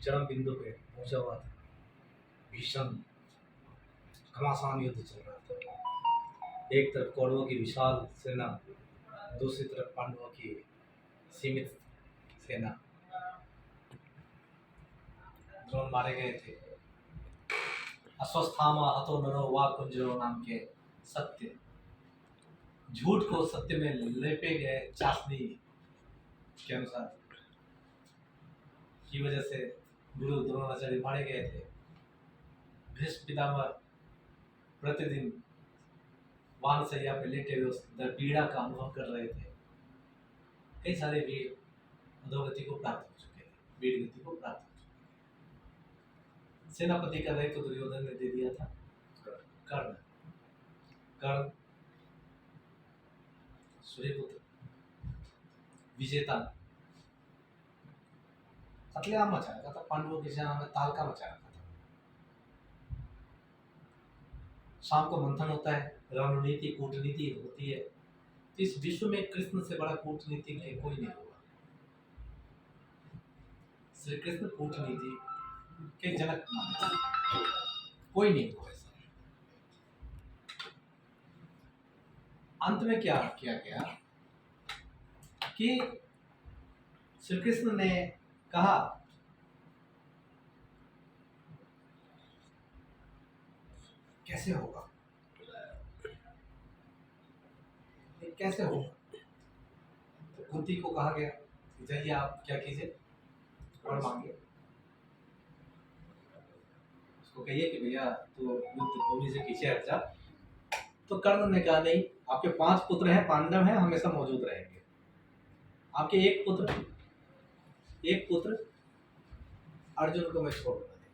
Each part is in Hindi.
चरम बिंदु पे पहुंचा हुआ था। भीषण घमासान युद्ध चल रहा था। एक तरफ कौरवों की विशाल सेना, दूसरी तरफ पांडवों की सीमित सेना। द्रोण मारे गए थे। अश्वस्थामा हतो नरो वा कुंजरो नाम के सत्य, झूठ को सत्य में लेपे गए चाशनी के अनुसार की वजह से गुरु द्रोणाचार्य मारे गए थे। भीष्म पितामह प्रतिदिन वानसैया पे लेटे हुए उस पीड़ा का अनुभव कर रहे थे। कई सारे वीर अधोगति को प्राप्त हो चुके थे, वीर गति को प्राप्त हो चुके थे। सेनापति का दायित्व दुर्योधन ने दे दिया था कर्ण। कर्ण सूर्यपुत्र विजेता कत्लेआम मचा रखा था, पांडवों की सेना में तालका मचा रखा था। शाम को मंथन होता है, रणनीति कूटनीति होती है। तो इस विश्व में कृष्ण से बड़ा कूटनीति कोई नहीं होगा। श्री कृष्ण कूटनीति के जनक कोई नहीं होगा। ऐसा अंत में क्या किया गया कि श्री कृष्ण ने कहा कैसे होगा, ये कैसे होगा। तो कुंती को कहा गया जाइए आप क्या कीजिए और मांगिए, उसको कहिए कि भैया तो युद्ध भूमि से पीछे हट जा। तो कर्ण ने कहा नहीं, आपके 5 पुत्र हैं, पांडव हैं, हमेशा मौजूद रहेंगे। आपके एक पुत्र अर्जुन को मैं छोड़ूंगा नहीं।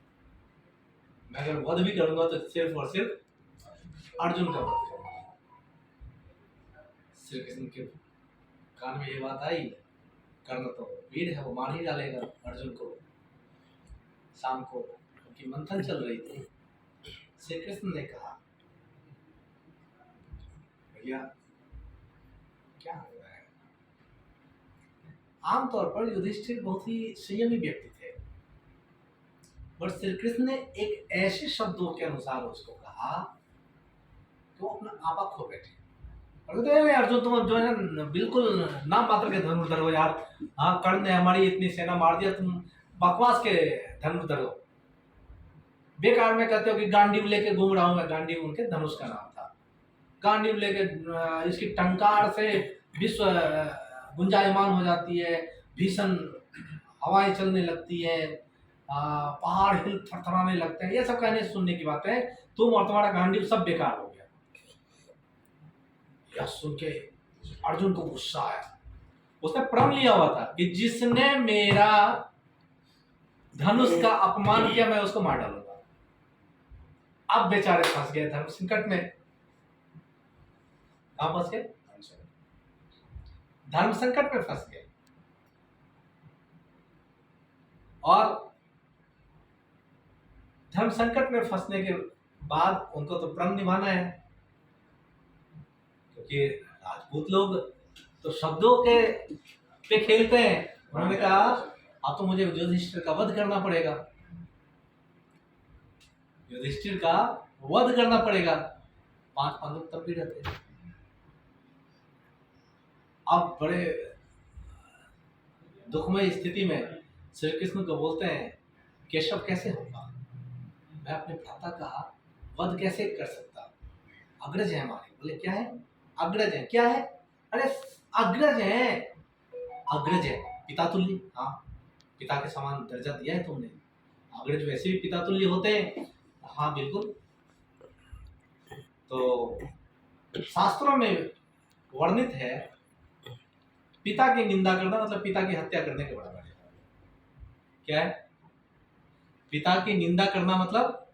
मैं अगर वध भी करूंगा तो सिर्फ और सिर्फ अर्जुन का वध करूंगा। श्री कृष्ण के कान में ये बात आई, कर्ण तो वीर है, वो मार ही डालेगा अर्जुन को। शाम को उनकी मंथन चल रही थी। श्री कृष्ण ने कहा भैया क्या हो रहा है। आमतौर पर युधिष्ठिर बहुत ही संयमी व्यक्ति थे, पर श्री कृष्ण ने एक ऐसे शब्दों के अनुसार उसको कहा तो अपना आपा खो बैठे। अर्जुन तुम जो है बिल्कुल नाम मात्र के धनुर्धर हो यार। हाँ, कर्ण ने हमारी इतनी सेना मार दिया, तुम बकवास के धनुर्धर हो। बेकार में कहते हो कि गांडीव लेके घूम रहा हूं मैं। गांडीव उनके धनुष का नाम था। गांडीव लेके इसकी टंकार से विश्व गुंजायमान हो जाती है, भीषण हवाएं चलने लगती है, पहाड़ हिल थरथराने लगते हैं। ये सब कहने सुनने की बात है। तुम और तुम्हारा गांडीव सब बेकार हो गया। यह सुन के अर्जुन को गुस्सा आया। उसने प्रण लिया हुआ था कि जिसने मेरा धनुष का अपमान किया मैं उसको मार डालूंगा। अब बेचारे फंस गए धर्म संकट में। कहां फंस गए? धर्म संकट में फंस गए। और धर्म संकट में फंसने के बाद उनको तो प्रण निभाना है, क्योंकि राजपूत लोग तो शब्दों के पे खेलते हैं। उन्होंने कहा अब तो मुझे युधिष्ठिर का वध करना पड़ेगा, युधिष्ठिर का वध करना पड़ेगा। 5 पांडव तब भी रहते। अब बड़े दुखमय स्थिति में श्री कृष्ण को बोलते हैं केशव कैसे होगा, मैं अपने भ्राता का वध कैसे कर सकता। अग्रज है हमारे। बोले क्या है? अग्रज है। क्या है? अरे अग्रज है। अग्रज है पिता तुल्य। हाँ, पिता के समान दर्जा दिया है तुमने। अग्रज वैसे भी पिता तुल्य होते हैं। हाँ बिल्कुल। तो शास्त्रों में वर्णित है पिता की निंदा करना मतलब पिता की हत्या करने के बराबर है। क्या है? पिता की निंदा करना मतलब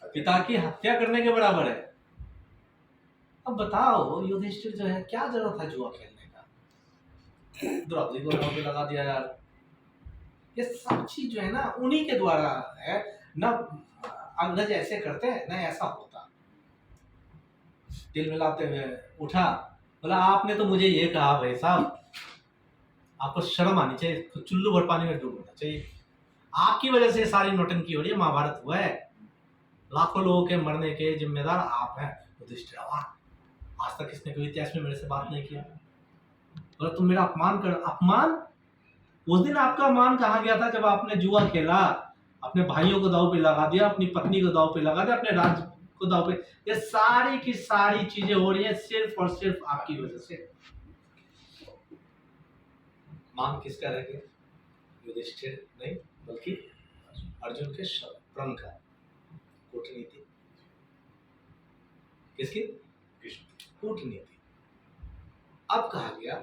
पिता की हत्या करने के बराबर है। अब बताओ युधिष्ठिर जो है क्या जरूरत है जुआ खेलने का। द्रौपदी को नाव पे लगा दिया यार। ये सब चीज जो है ना उन्हीं के द्वारा है ना। अग्रज ऐसे करते हैं ना ऐसा होता। दिल मिलाते हुए उठा, बोला आपने तो मुझे ये कहा भाई साहब, आपको शर्म आनी चाहिए, तो चुल्लू भर पानी में डूबना चाहिए। आपकी वजह से सारी नौटंकी हो रही है, महाभारत हुआ है, लाखों लोगों के मरने के जिम्मेदार आप हैं। युधिष्ठिर आज तक इसने कभी इतिहास में मेरे से बात नहीं किया, और तुम मेरा अपमान कर। अपमान? उस दिन आपका मान कहाँ गया था जब आपने जुआ खेला, अपने भाइयों को दांव पे लगा दिया, अपनी पत्नी को दांव पे लगा दिया, अपने राज्य को दांव पे। ये सारी की सारी चीजें हो रही है सिर्फ और सिर्फ आपकी वजह से। मान किसका रह गया? युधिष्ठिर नहीं, बल्कि अर्जुन के प्रण का। कूटनीति किसकी? कूटनीति। अब कहा गया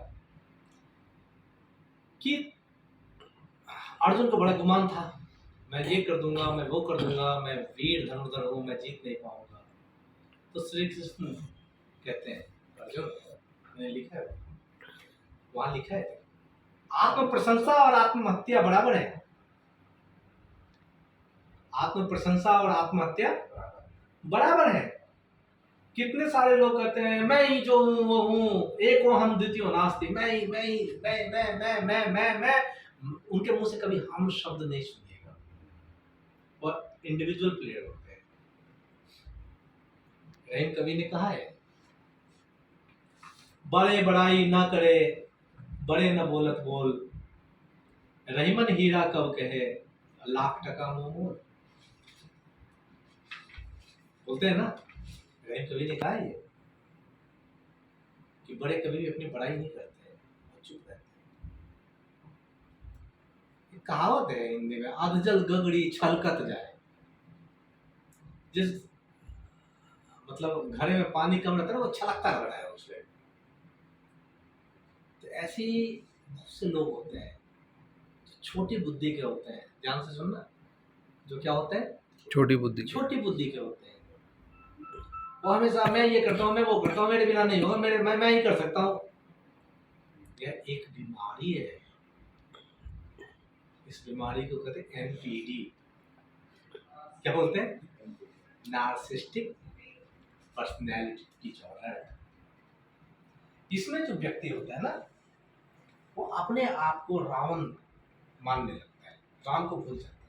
कि अर्जुन को बड़ा गुमान था, मैं ये कर दूंगा, मैं वो कर दूंगा, मैं वीर धनुर्धर हूं, मैं जीत नहीं पाऊंगा। तो श्री कृष्ण कहते हैं, अर्जुन मैंने लिखा है, वहां लिखा है, आत्म प्रशंसा और आत्महत्या बराबर है। आत्म प्रशंसा और आत्महत्या बराबर है। कितने सारे लोग कहते हैं मैं ही जो हूं वो हूं, एको हम द्वितीयो नास्ति, मैं ही मैं ही मैं। उनके मुंह से कभी हम शब्द नहीं सुनिएगा, और इंडिविजुअल प्लेयर होते हैं। रहीम कवि ने कहा है, बड़े बड़ाई ना करे, बड़े न बोलत बोल, रहीमन हीरा कब कहे, लाख टका मुंह मोल। बोलते हैं ना, रहीम कवि ने कहा है कि बड़े कभी भी अपनी बड़ाई नहीं करते हैं, चुप रहते हैं। कहावत है हिंदी में, अधजल गगड़ी छलकत जाए। जिस मतलब घड़े में पानी कम रहता है ना, वो छलकता लग रहा है उसमें। तो ऐसी बहुत से लोग होते हैं जो छोटी बुद्धि के होते हैं। ध्यान से सुनना, जो क्या होते हैं? छोटी बुद्धि के होते हैं। वो हमेशा मैं ये करता हूँ, मैं वो करता हूँ, मेरे बिना नहीं होगा, मैं ही कर सकता हूँ। यह एक बीमारी है। इस बीमारी को कहते हैं NPD। क्या बोलते हैं? Narcissistic personality disorder. इसमें जो व्यक्ति होता है ना, वो अपने आप को रावण मानने लगता है, राम को भूल जाता है।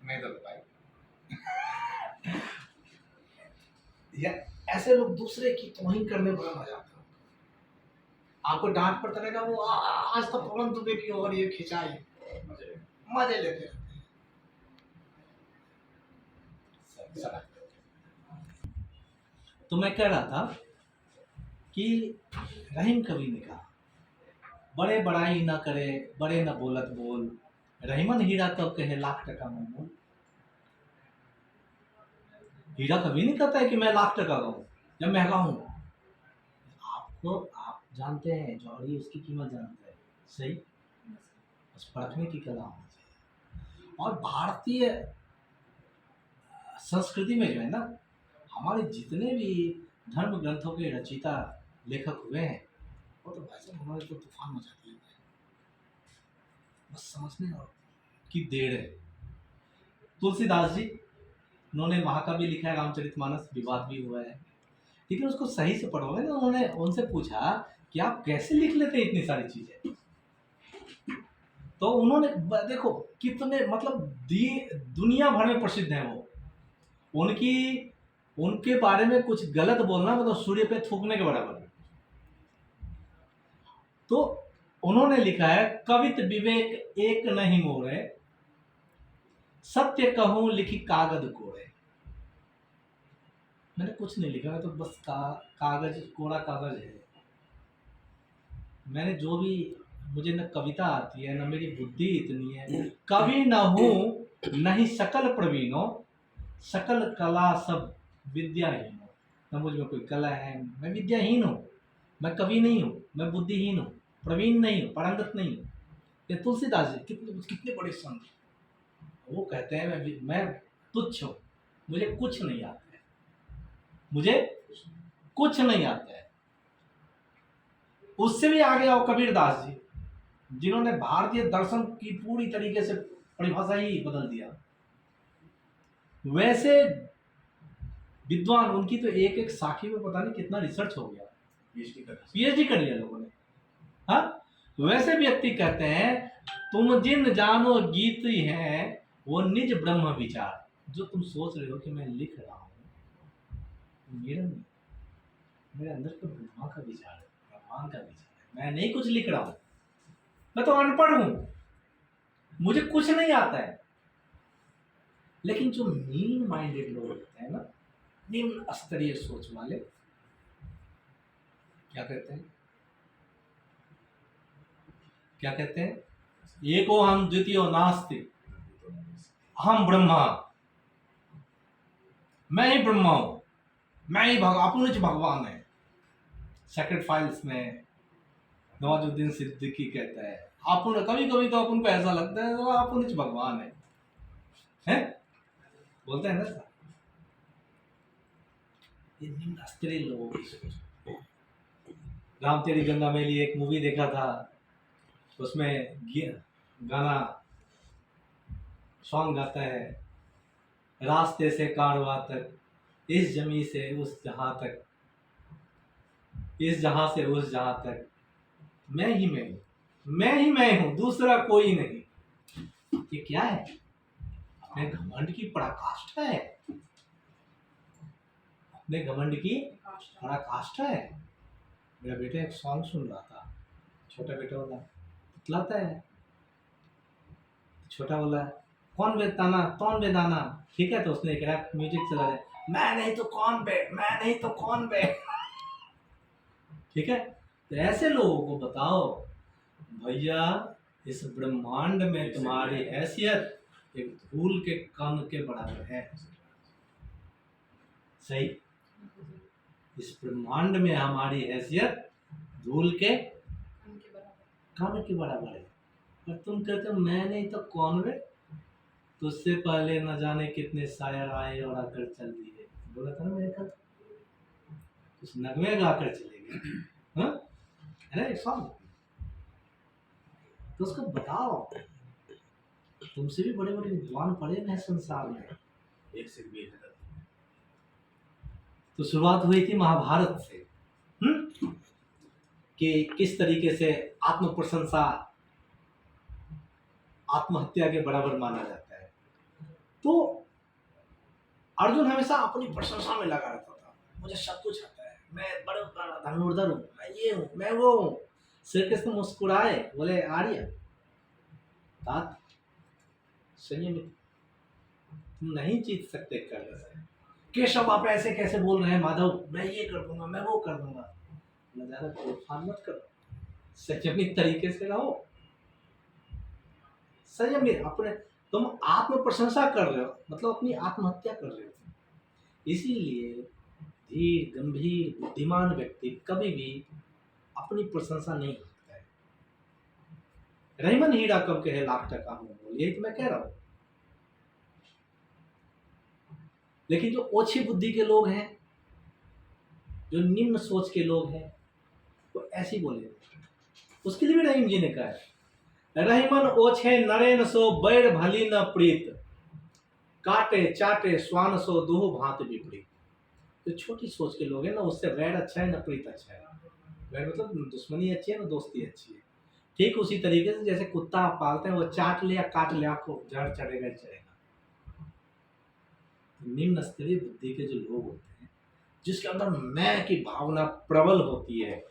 मैं तो भाई या ऐसे लोग दूसरे की तौहीन करने बड़ा मजा आता है। आपको डांट पड़ता रहेगा, वो आज तो पवन दुबे की और ये खिंचाई, मजे लेते रहते हैं। तो मैं कह रहा था कि रहीम कवि ने कहा, बड़े बड़ाई ना करे, बड़े न बोलत बोल, रहीमन हीरा कब कहे, लाख टका मुंह मोल। हीरा कभी नहीं कहता है कि मैं लाख टका का हूं या महंगा हूं। आपको आप जानते हैं, जौहरी उसकी कीमत जानते हैं, सही, बस परखने की कला होनी चाहिए। और भारतीय संस्कृति में जो है ना, हमारे जितने भी धर्म ग्रंथों के रचयिता लेखक हुए हैं, वो तो भाई साहब हमारे तो तूफान मचा दिए हैं। बस समझने की देर है। तुलसीदास जी, उन्होंने महाकाव्य लिखा है रामचरितमानस, विवाद भी हुआ है, लेकिन उसको सही से पढ़ोगे ना। उन्होंने उनसे पूछा कि आप कैसे लिख लेते हैं इतनी सारी चीजें, तो उन्होंने देखो कितने मतलब दुनिया भर में प्रसिद्ध है वो। उनके बारे में कुछ गलत बोलना मतलब सूर्य पे थूकने के बराबर है। तो उन्होंने लिखा है, कवित विवेक एक नहीं मोरे, सत्य कहूं लिखी कागज कोरे। मैंने कुछ नहीं लिखा, मैं तो बस कागज, कोरा कागज है। मैंने जो भी, मुझे न कविता आती है, न मेरी बुद्धि इतनी है, कवि न हूं नहीं सकल प्रवीणो, सकल कला सब विद्याहीन हो। न मुझ में कोई कला है, मैं विद्याहीन हूँ, मैं कवि नहीं हूँ, मैं बुद्धिहीन हूँ, प्रवीण नहीं हूँ, पारंगत नहीं हूँ। ये तुलसीदास जी कितने बड़े संत, वो कहते हैं मैं तुच्छ हूँ, मुझे कुछ नहीं आता है, मुझे कुछ नहीं आता है। उससे भी आगे आओ कबीरदास जी, जिन्होंने भारतीय दर्शन की पूरी तरीके से परिभाषा ही बदल दिया। वैसे विद्वान, उनकी तो एक एक साखी में पता नहीं कितना रिसर्च हो गया, PhD कर लिया लोगों ने। हाँ, वैसे व्यक्ति कहते हैं तुम जिन जानो गीत ही है वो निज ब्रह्म विचार। जो तुम सोच रहे हो कि मैं लिख रहा हूँ, मेरा नहीं, मेरे अंदर तो ब्रह्मा का विचार है, भगवान का विचार है। मैं नहीं कुछ लिख रहा हूँ, मैं तो अनपढ़ हूँ, मुझे कुछ नहीं आता है। लेकिन जो मीन माइंडेड लोग होते हैं ना, निम्न स्तरीय सोच वाले, क्या कहते हैं, क्या कहते हैं, एको हम द्वितीय नास्ति, हम ब्रह्मा, मैं ही ब्रह्मा हूं, मैं ही अपुनिच भगवान है। सेक्रेट फाइल्स में नवाजुद्दीन सिद्दीकी कहता है, अपन कभी कभी तो अपन को ऐसा लगता है तो अपुनिच भगवान है? बोलते हैं ना सर, ये निम्न स्तरीय लोगों की सोच। राम तेरी गंगा मैली एक मूवी देखा था, उसमें गाना सॉन्ग गाता है, रास्ते से कारवां तक, इस जमी से उस जहां तक, इस जहां से उस जहां तक, मैं ही मैं हूं, मैं ही मैं हूं, दूसरा कोई नहीं। ये क्या है? अपने घमंड की पराकाष्ठा है, अपने घमंड की पराकाष्ठा है। मेरा बेटा एक सॉन्ग सुन रहा था, छोटा बेटा वाला, बतलाता है, छोटा बोला कौन बे ताना, कौन बे दाना, ठीक है, तो उसने एक रैप म्यूजिक चला रहे, मैं नहीं तो कौन बे, मैं नहीं तो कौन बे। ठीक है, तो ऐसे लोगों को बताओ भैया, इस ब्रह्मांड में तुम्हारी हैसियत एक धूल के कण के बराबर है। सही, इस ब्रह्मांड में हमारी हैसियत धूल के कण के बराबर है। और तुम कहते हो मैं नहीं तो कौन वे, तो उससे पहले न जाने कितने शायर आए और आकर चल दिए। बोला था ना मेरे कल, कुछ नगमे गाकर चले गए, हाँ? है ना एक सॉन्ग। तो उसको बताओ, तुमसे भी बड़े बड़े विद्वान पड़े हैं संसार में, एक से भी है। तो शुरुआत हुई थी महाभारत से, कि किस तरीके से आत्म प्रशंसा आत्महत्या के बराबर माना जाता है। तो अर्जुन हमेशा अपनी प्रशंसा में लगा रहता था, मुझे सब कुछ आता है, मैं बड़ा धनुर्धर हूँ, मैं ये हूँ, मैं वो हूँ। श्री कृष्ण मुस्कुराए, बोले आर्य तात संयमित, तुम नहीं जीत सकते कर्म से। केशव आप ऐसे कैसे बोल रहे हैं माधव, मैं ये कर दूंगा, मैं वो कर दूंगा। ज्यादा तूफान मत करो, संयमित तरीके से रहो, संयमित। अपने तुम आत्म प्रशंसा कर रहे हो, मतलब अपनी आत्महत्या कर रहे हो। इसीलिए धीर गंभीर बुद्धिमान व्यक्ति कभी भी अपनी प्रशंसा नहीं करता है। रहीमन हीरा कब कहे लाख टका हूं, यही तो मैं कह रहा हूं। लेकिन जो ओछी बुद्धि के लोग हैं, जो निम्न सोच के लोग हैं, वो ऐसी बोले। उसके लिए भी रहीम जी ने कहा है, रहीमन ओछे नरेन सो बैर भली न प्रीत, काटे चाटे स्वान सो दोह भांत विपरीत। जो छोटी सोच के लोग हैं ना, उससे वैर अच्छा है ना प्रीत अच्छा है। वैर मतलब दुश्मनी अच्छी है ना दोस्ती अच्छी है। ठीक उसी तरीके से जैसे कुत्ता आप पालते हैं, वो चाट ले या काट ले, आपको जड़ चढ़ेगा ही चढ़ेगा। निम्न स्तरीय बुद्धि के जो लोग होते हैं, जिसके अंदर मैं की भावना प्रबल होती है,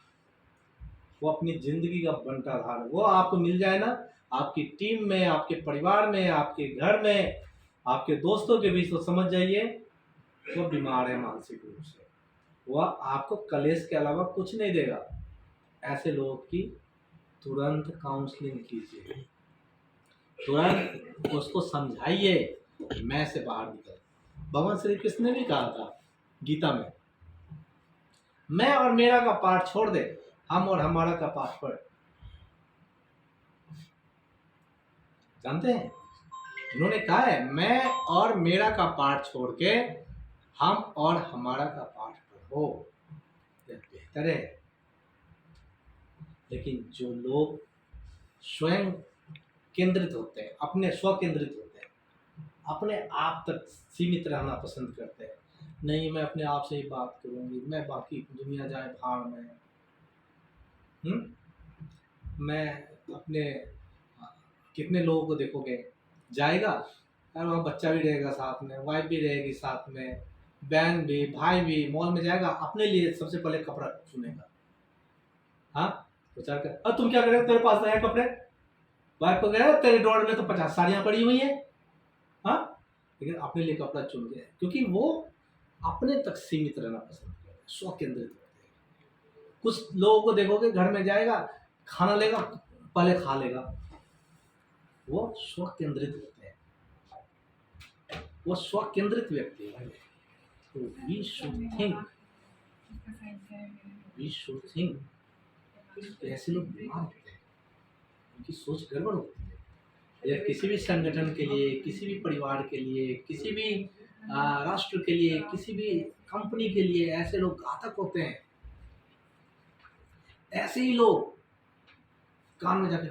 वो अपनी जिंदगी का बंटाधार, वो आपको मिल जाए ना, आपकी टीम में, आपके परिवार में, आपके घर में, आपके दोस्तों के बीच, तो समझ जाइए वो बीमार है मानसिक रूप से। वह आपको कलेश के अलावा कुछ नहीं देगा। ऐसे लोगों की तुरंत काउंसलिंग कीजिए, तुरंत उसको समझाइए मैं से बाहर निकल। भगवान श्री कृष्ण ने भी कहा था गीता में, मैं और मेरा का पाठ छोड़ दे, हम और हमारा का पाठ पढ़। जानते हैं उन्होंने कहा है, मैं और मेरा का पाठ छोड़ के हम और हमारा का पाठ पढ़ो, यह बेहतर है। लेकिन जो लोग स्वयं केंद्रित होते हैं, अपने स्व केंद्रित होते हैं, अपने आप तक सीमित रहना पसंद करते हैं, नहीं मैं अपने आप से ही बात करूंगी, मैं बाकी दुनिया जाए भाड़ में, मैं अपने कितने लोगों को देखोगे जाएगा यार, वहाँ बच्चा भी रहेगा साथ में, वाइफ भी रहेगी साथ में, बहन भी, भाई भी, मॉल में जाएगा, अपने लिए सबसे पहले कपड़ा चुनेगा। हाँ, विचार कर, अब तुम क्या करेगा, तेरे पास नया कपड़े, वाइफ को गया तेरे ड्रॉर में तो 50 साड़ियाँ पड़ी हुई है। हाँ, लेकिन अपने लिए कपड़ा चुन के, क्योंकि वो अपने तक सीमित रहना पसंद करते हैं, स्व केंद्रित होते हैं। कुछ लोगों को देखोगे घर में जाएगा, खाना लेगा, पहले खा लेगा, वो स्व केंद्रित होते हैं, वो स्व केंद्रित व्यक्ति है। तो वी शुड थिंक ऐसे लोग बीमार होते हैं, उनकी सोच गड़बड़ होती है। या किसी भी संगठन के लिए, किसी भी परिवार के लिए, किसी भी राष्ट्र के लिए, किसी भी कंपनी के लिए ऐसे लोग घातक होते हैं। ऐसे ही लोग कान में जाके,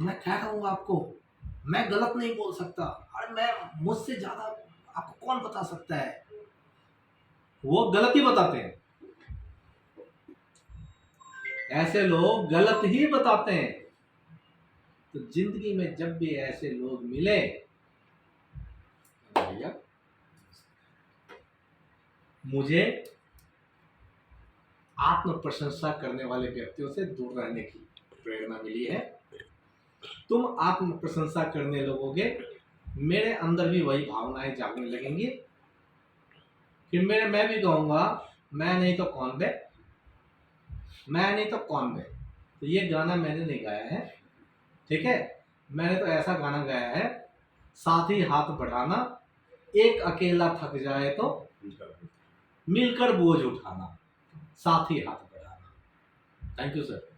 मैं क्या कहूँगा आपको, मैं गलत नहीं बोल सकता, अरे मैं, मुझसे ज्यादा आपको कौन बता सकता है, वो गलत ही बताते हैं। ऐसे लोग गलत ही बताते हैं। तो जिंदगी में जब भी ऐसे लोग मिले, भैया मुझे आत्म प्रशंसा करने वाले व्यक्तियों से दूर रहने की प्रेरणा मिली है। तुम आत्म प्रशंसा करने लगोगे, मेरे अंदर भी वही भावनाएं जागने लगेंगी। फिर मैं भी कहूँगा, मैं नहीं तो कौन बे, मैं नहीं तो कौन बे। तो ये गाना मैंने नहीं गाया है, ठीक है, मैंने तो ऐसा गाना गाया है, साथ ही हाथ बढ़ाना, एक अकेला थक जाए तो मिलकर बोझ उठाना, साथ ही हाथ बढ़ाना। Thank you sir.